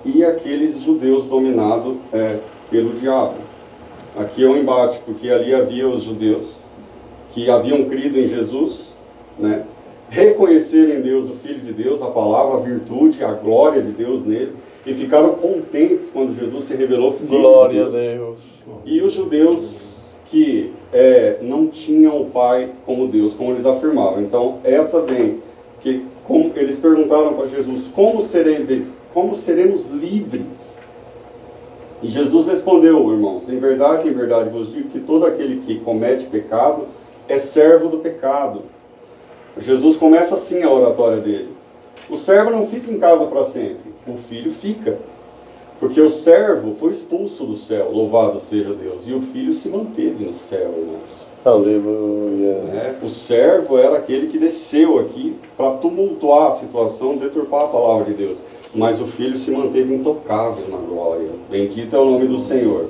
e aqueles judeus dominados pelo diabo. Aqui é um embate, porque ali havia os judeus que haviam crido em Jesus, né? Reconheceram em Deus o Filho de Deus, a palavra, a virtude, a glória de Deus nele, e ficaram contentes quando Jesus se revelou Filho Glória de Deus. a Deus. E os judeus que não tinham o Pai como Deus, como eles afirmavam. Então, essa vem, que como eles perguntaram para Jesus, como seremos livres? E Jesus respondeu, irmãos, em verdade vos digo que todo aquele que comete pecado é servo do pecado. Jesus começa assim a oratória dele. O servo não fica em casa para sempre, o filho fica. Porque o servo foi expulso do céu, louvado seja Deus, e o filho se manteve no céu, irmãos. Aleluia. O servo era aquele que desceu aqui para tumultuar a situação, deturpar a palavra de Deus. Mas o filho se manteve intocável na glória. Bendito é o nome do Senhor.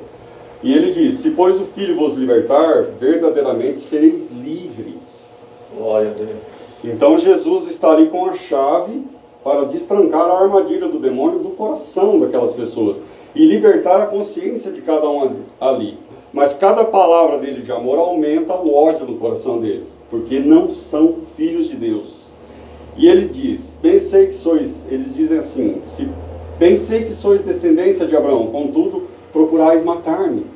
E ele diz, se pois o filho vos libertar, verdadeiramente sereis livres. Glória a Deus. Então Jesus está ali com a chave para destrancar a armadilha do demônio do coração daquelas pessoas e libertar a consciência de cada um ali. Mas cada palavra dele de amor aumenta o ódio no coração deles, porque não são filhos de Deus. E ele diz, bem sei que sois, eles dizem assim, bem sei que sois descendência de Abraão, contudo procurais matar-me,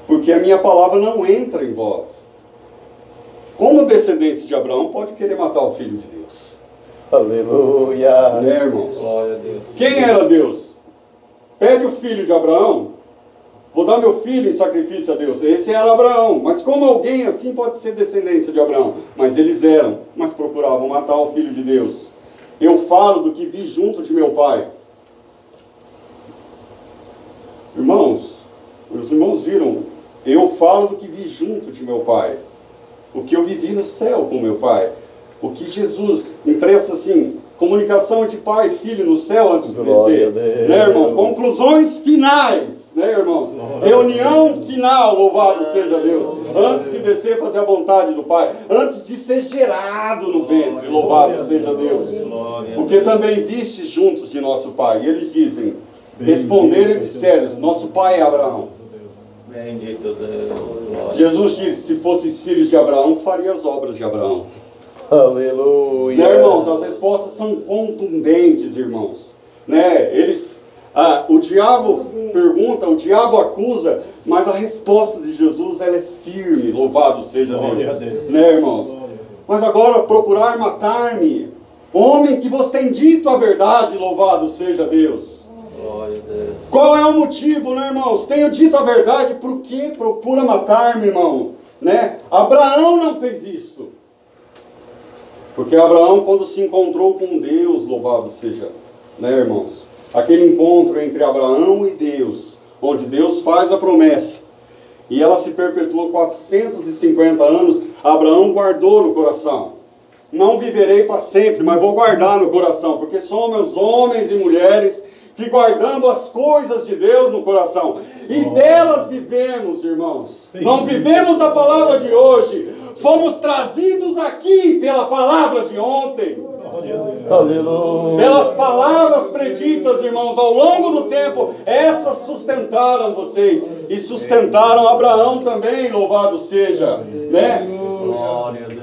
porque a minha palavra não entra em vós. Como descendentes de Abraão pode querer matar o Filho de Deus? Aleluia. Né, irmãos? Glória a Deus. Quem era Deus? Pede o filho de Abraão, vou dar meu filho em sacrifício a Deus. Esse era Abraão, mas como alguém assim pode ser descendência de Abraão? Mas eles eram, mas procuravam matar o Filho de Deus. Eu falo do que vi junto de meu pai. Irmãos, os irmãos viram, eu falo do que vi junto de meu pai. O que eu vivi no céu com meu pai. O que Jesus impressa assim, comunicação de pai e filho no céu antes de descer. Né, irmão? Conclusões finais, né, irmãos? Reunião final, louvado seja Deus. Antes de descer, fazer a vontade do Pai. Antes de ser gerado no ventre, louvado seja Deus. Porque também viste juntos de nosso Pai. E eles dizem, responderam e disseram, nosso pai é Abraão. Bendito Deus. Jesus disse, se fosses filhos de Abraão, faria as obras de Abraão. Aleluia. Né, irmãos? As respostas são contundentes, irmãos. Né? O diabo pergunta, o diabo acusa, mas a resposta de Jesus ela é firme, louvado seja Deus. Né, irmãos? Mas agora procurar matar-me, homem que vos tem dito a verdade, louvado seja Deus. Qual é o motivo, né, irmãos? Tenho dito a verdade, por que procura matar-me, irmão? Né? Abraão não fez isto. Porque Abraão, quando se encontrou com Deus, louvado seja, né, irmãos? Aquele encontro entre Abraão e Deus, onde Deus faz a promessa, e ela se perpetua 450 anos, Abraão guardou no coração. Não viverei para sempre, mas vou guardar no coração, porque somos homens e mulheres que guardamos as coisas de Deus no coração. E delas vivemos, irmãos. Não vivemos da palavra de hoje. Fomos trazidos aqui pela palavra de ontem. Aleluia. Pelas palavras preditas, irmãos, ao longo do tempo, essas sustentaram vocês. E sustentaram Abraão também, louvado seja. Né? Glória a Deus.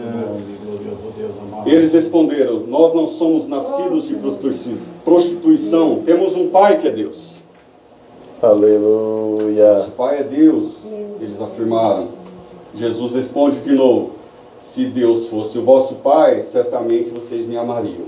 Eles responderam, nós não somos nascidos de prostituição, temos um pai que é Deus. Aleluia. Nosso pai é Deus, eles afirmaram. Jesus responde de novo, se Deus fosse o vosso pai, certamente vocês me amariam.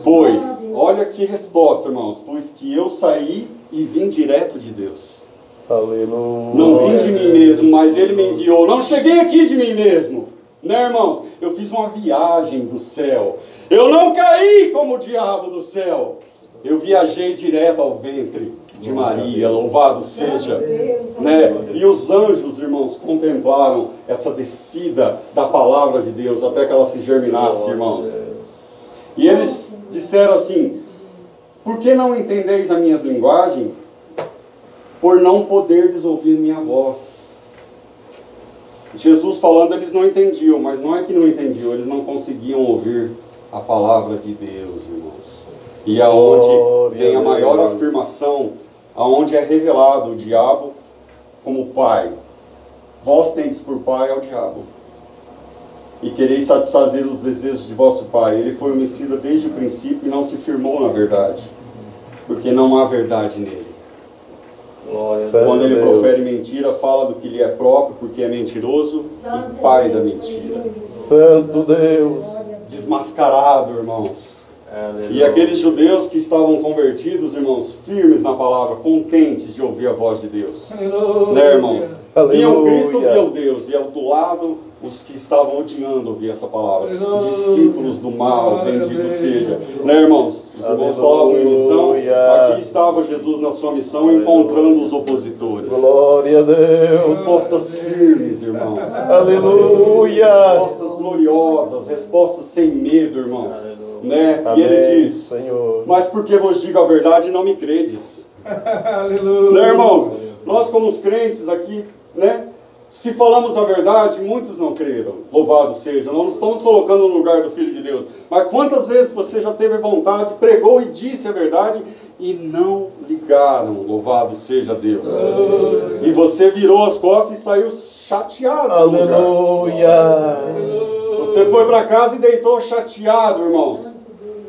Pois, olha que resposta, irmãos, pois que eu saí e vim direto de Deus. Aleluia. Não vim de mim mesmo, mas ele me enviou. Não cheguei aqui de mim mesmo. Né, irmãos? Eu fiz uma viagem do céu. Eu não caí como o diabo do céu. Eu viajei direto ao ventre de Maria, louvado seja. Né? E os anjos, irmãos, contemplaram essa descida da palavra de Deus até que ela se germinasse, irmãos. E eles disseram assim, por que não entendeis a minha linguagem? Por não poderdes ouvir minha voz. Jesus falando, eles não entendiam, mas não é que não entendiam, eles não conseguiam ouvir a palavra de Deus, irmãos. E aonde Glória vem a a maior Deus. afirmação, aonde é revelado o diabo como pai. Vós tendes por pai ao diabo, e quereis satisfazer os desejos de vosso pai. Ele foi homicida desde o princípio e não se firmou na verdade, porque não há verdade nele. Glória a Quando Santo ele Deus. profere mentira, fala do que lhe é próprio, porque é mentiroso e pai da mentira. Santo Deus. Desmascarado, irmãos. Aleluia. E aqueles judeus que estavam convertidos, irmãos, firmes na palavra, contentes de ouvir a voz de Deus. Né, irmãos? Viam Cristo, Aleluia. viam Deus. E ao do lado, os que estavam odiando ouvir essa palavra. Discípulos do mal, bendito seja. Né, irmãos? Os irmãos falavam em missão. Aqui estava Jesus na sua missão, encontrando os opositores. Glória a Deus. Respostas firmes, irmãos. Aleluia. Respostas gloriosas, respostas sem medo, irmãos. Né? E Amém, ele diz: Senhor. mas porque vos digo a verdade, não me credes. Né, irmãos? Nós como os crentes aqui, né? Se falamos a verdade, muitos não creram. Louvado seja. Nós não estamos colocando no lugar do Filho de Deus. Mas quantas vezes você já teve vontade, pregou e disse a verdade e não ligaram? Louvado seja Deus. E você virou as costas e saiu chateado do lugar. Aleluia. Você foi para casa e deitou chateado, irmãos.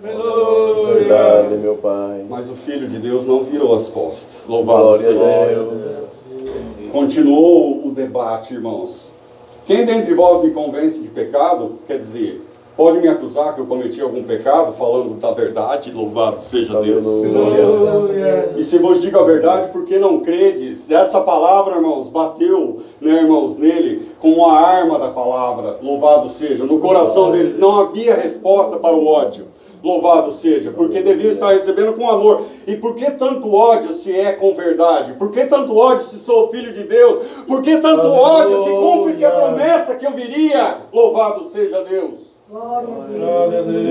Verdade, meu Pai. Mas o Filho de Deus não virou as costas. Louvado Glória seja. a Deus. Continuou o debate, irmãos. Quem dentre vós me convence de pecado, quer dizer, pode me acusar que eu cometi algum pecado, falando da verdade, louvado seja Deus. Aleluia. E se vos digo a verdade, por que não credes? Essa palavra, irmãos, bateu, né, irmãos, nele, como a arma da palavra, louvado seja. No coração deles não havia resposta para o ódio. Louvado seja, porque deviam estar recebendo com amor. E por que tanto ódio se é com verdade? Por que tanto ódio se sou filho de Deus? Por que tanto ódio se cumpre-se a promessa que eu viria? Louvado seja Deus.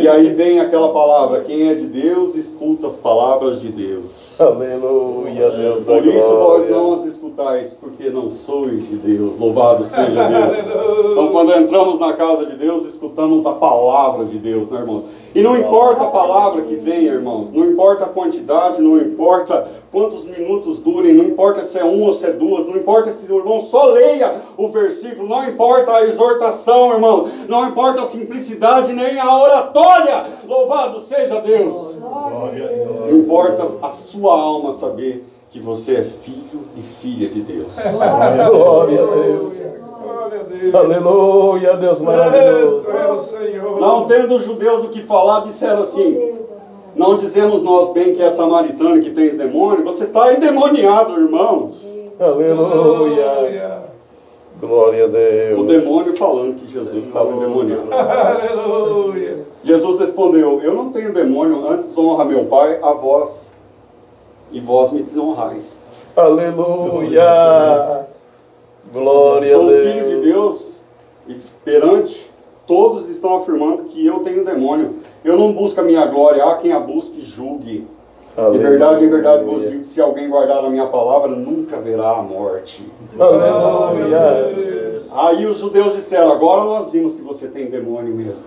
E aí vem aquela palavra: quem é de Deus, escuta as palavras de Deus. Aleluia, Deus da Por isso vós glória. não as escutais, porque não sois de Deus. Louvado seja Deus. Então quando entramos na casa de Deus, escutamos a palavra de Deus, né, irmãos? E não importa a palavra que venha, irmãos, não importa a quantidade, não importa quantos minutos durem, não importa se é um ou se é duas, não importa se o irmão só leia o versículo, não importa a exortação, irmão, não importa a simplicidade nem a oratória, louvado seja Deus. Não importa a sua alma saber que você é filho e filha de Deus. Glória a Deus. Aleluia, Deus maravilhoso. Não tendo os judeus o que falar, disseram assim: não dizemos nós bem que é samaritano, que tens demônio? Você está endemoniado, irmãos. Aleluia. Glória a Deus. O demônio falando que Jesus estava endemoniado. Aleluia. Jesus respondeu: eu não tenho demônio, antes honra meu Pai a vós, e vós me desonrais. Aleluia. Glória a Sou Deus. filho de Deus, e perante todos estão afirmando que eu tenho demônio. Eu não busco a minha glória, há quem a busque e julgue. Em verdade vos digo que se alguém guardar a minha palavra, nunca verá a morte. Aleluia. Aí os judeus disseram: agora nós vimos que você tem demônio mesmo.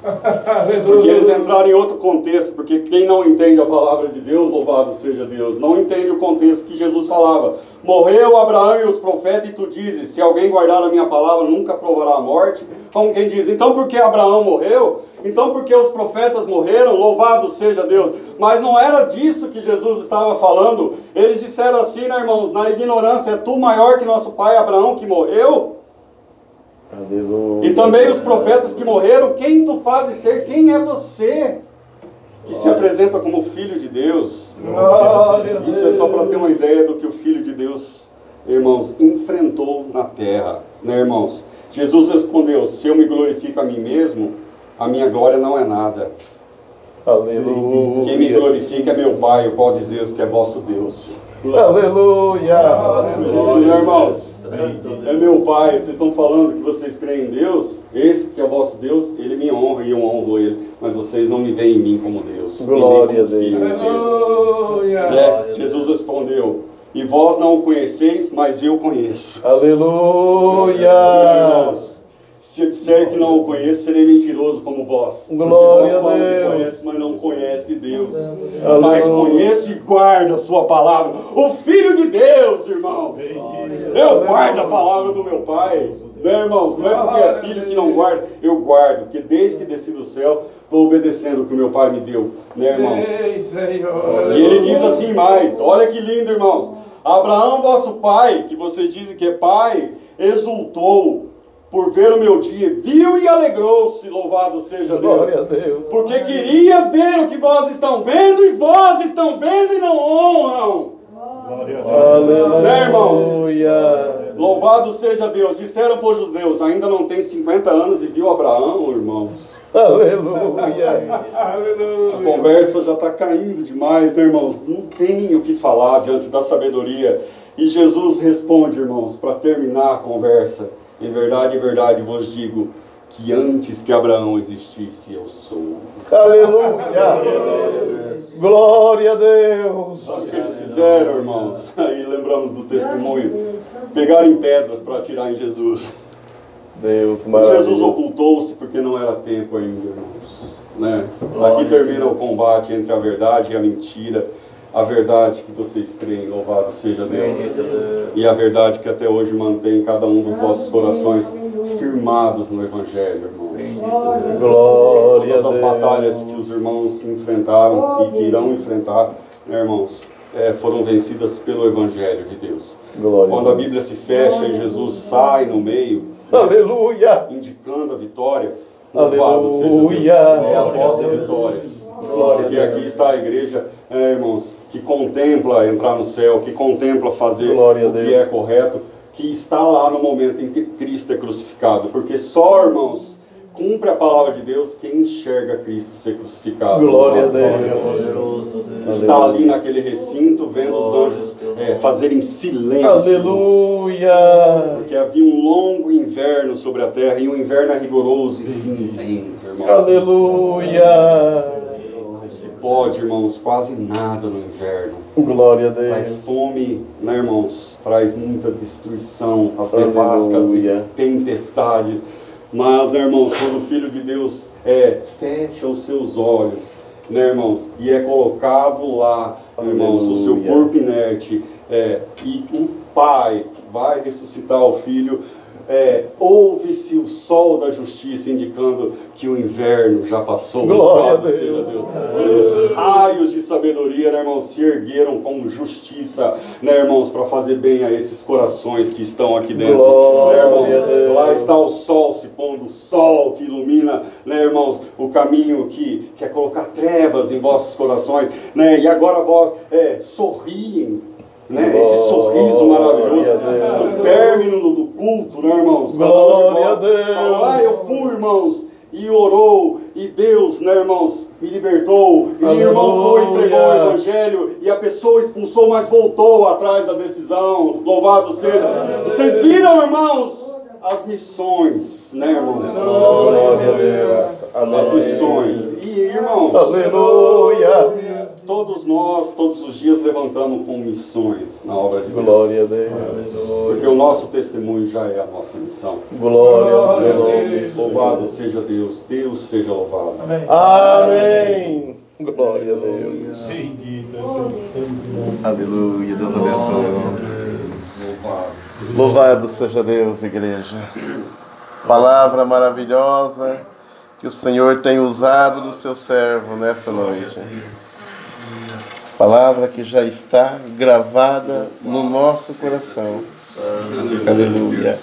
Porque eles entraram em outro contexto, porque quem não entende a palavra de Deus, louvado seja Deus, não entende o contexto que Jesus falava. Morreu Abraão e os profetas, e tu dizes: se alguém guardar a minha palavra, nunca provará a morte. Como quem diz: então por que Abraão morreu? Então por que os profetas morreram? Louvado seja Deus. Mas não era disso que Jesus estava falando. Eles disseram assim, né, irmãos, na ignorância: é tu maior que nosso pai Abraão que morreu? Aleluia. E também os profetas que morreram, quem tu fazes ser? Quem é você que se apresenta como filho de Deus? Isso é só para ter uma ideia do que o Filho de Deus, irmãos, enfrentou na terra, né, irmãos? Jesus respondeu: se eu me glorifico a mim mesmo, a minha glória não é nada. Aleluia. Quem me glorifica é meu Pai, o qual dizes que é vosso Deus. Aleluia. Aleluia, irmãos. É meu Pai. Vocês estão falando que vocês creem em Deus? Esse que é vosso Deus, Ele me honra e eu honro Ele. Mas vocês não me veem em mim como Deus. Glória a Filho de Deus. Deus. Né? Jesus respondeu: e vós não o conheceis, mas eu conheço. Aleluia. Irmãos, Se eu disser que não o conheço, serei mentiroso como vós. Glória Porque vós a falam que Deus. conhece, mas não conhece Deus. Aleluia. Mas conheço e guardo a sua palavra. O Filho de Deus, irmão. Eu guardo a palavra do meu Pai. Né, irmãos? Não é porque é filho que não guarda. Eu guardo, porque desde que desci do céu, estou obedecendo o que o meu Pai me deu. Né, irmãos? E ele diz assim mais. Olha que lindo, irmãos. Abraão, vosso pai, que vocês dizem que é pai, exultou por ver o meu dia, viu e alegrou-se, louvado seja Deus. Glória a Deus. Porque queria ver o que vós estão vendo, e vós estão vendo e não honram. Aleluia. Né, irmãos? Louvado seja Deus. Disseram para os judeus, ainda não tem 50 anos e viu Abraão, irmãos. Aleluia. A conversa já está caindo demais, né, irmãos? Não tem o que falar diante da sabedoria. E Jesus responde, irmãos, para terminar a conversa. Em verdade, vos digo que antes que Abraão existisse, eu sou. Aleluia. Glória a Deus. Sabe o que eles fizeram, irmãos? Aí lembramos do testemunho. Pegaram pedras para atirar em Jesus. Deus Jesus maravilhoso. ocultou-se porque não era tempo ainda, irmãos. Né? Aqui termina o combate entre a verdade e a mentira. A verdade que vocês creem, louvado seja Deus. E a verdade que até hoje mantém cada um dos vossos corações firmados no Evangelho, irmãos. Glória a Todas as Deus. batalhas que os irmãos enfrentaram e que irão enfrentar, né, irmãos, foram vencidas pelo Evangelho de Deus. Glória Quando a Bíblia se fecha e Jesus sai no meio, Aleluia. indicando a vitória, louvado seja Deus. Aleluia. É a vossa vitória. Glória a Porque Deus. aqui está a igreja, irmãos, que contempla entrar no céu, que contempla fazer Glória a o que Deus. é correto, que está lá no momento em que Cristo é crucificado. Porque só, irmãos, cumpre a palavra de Deus quem enxerga Cristo ser crucificado. Glória a Deus. Está ali naquele recinto, vendo os anjos fazerem silêncio. Aleluia. Porque havia um longo inverno sobre a terra, e o inverno é rigoroso e cinzento, irmãos. Aleluia. Não se pode, irmãos, quase nada no inverno. Glória a Traz Deus. fome, né, irmãos? Traz muita destruição, as nevascas e Aleluia. tempestades. Mas, né, irmãos, quando o Filho de Deus fecha os seus olhos, né, irmãos, e é colocado lá, irmãos, o seu Aleluia. corpo inerte, e o Pai vai ressuscitar o Filho, ouve-se o sol da justiça indicando que o inverno já passou. Glória a Louvado seja Deus. E os raios de sabedoria, né, irmãos, se ergueram com justiça, né, irmãos, para fazer bem a esses corações que estão aqui dentro. Glória né, a irmãos? Deus. Lá está o sol se pondo, o sol que ilumina, né, irmãos, o caminho que quer colocar trevas em vossos corações, né, e agora vós sorriem. Né? Esse sorriso maravilhoso Glória a Deus. do término do culto, né, irmãos? Glória a Deus. Falou, eu fui, irmãos, e orou, e Deus, né, irmãos, me libertou, e o irmão foi e pregou o Aleluia. Evangelho, e a pessoa expulsou, mas voltou atrás da decisão. Louvado seja. Vocês viram, irmãos, as missões, né, irmãos? Glória a Deus. As missões. E, irmãos, Aleluia. todos nós, todos os dias, levantamos com missões na obra de Deus. Glória a Deus. Porque o nosso testemunho já é a nossa missão. Glória a Deus. Louvado seja Deus, Deus seja louvado. Amém. Glória a Deus. Aleluia, Deus abençoe. Louvado seja Deus, igreja. Palavra maravilhosa que o Senhor tem usado do seu servo nessa noite. Palavra que já está gravada no nosso coração. Aleluia.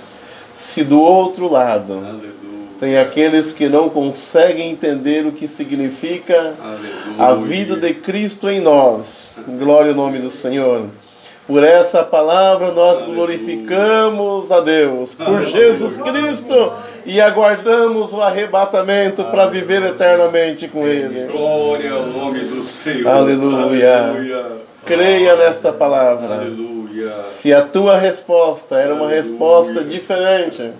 Se do outro lado tem aqueles que não conseguem entender o que significa a vida de Cristo em nós, glória ao nome do Senhor. Por essa palavra nós glorificamos a Deus, por Jesus Cristo, e aguardamos o arrebatamento para viver eternamente com Ele. Glória ao nome do Senhor. Aleluia. Creia nesta palavra. Aleluia. Se a tua resposta era uma resposta diferente,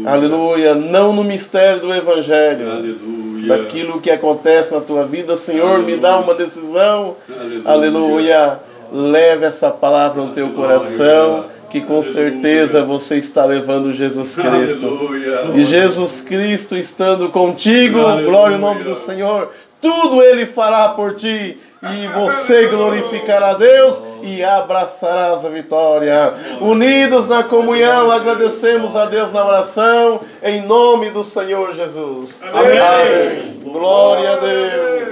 aleluia, não no mistério do Evangelho, Aleluia. daquilo que acontece na tua vida, Senhor, me dá uma decisão, aleluia, leve essa palavra no teu coração, que com certeza você está levando Jesus Cristo. Aleluia. E Jesus Cristo estando contigo, Aleluia. glória ao nome do Senhor, tudo Ele fará por ti. E você glorificará a Deus e abraçarás a vitória. Unidos na comunhão, agradecemos a Deus na oração, em nome do Senhor Jesus. Amém. Glória a Deus.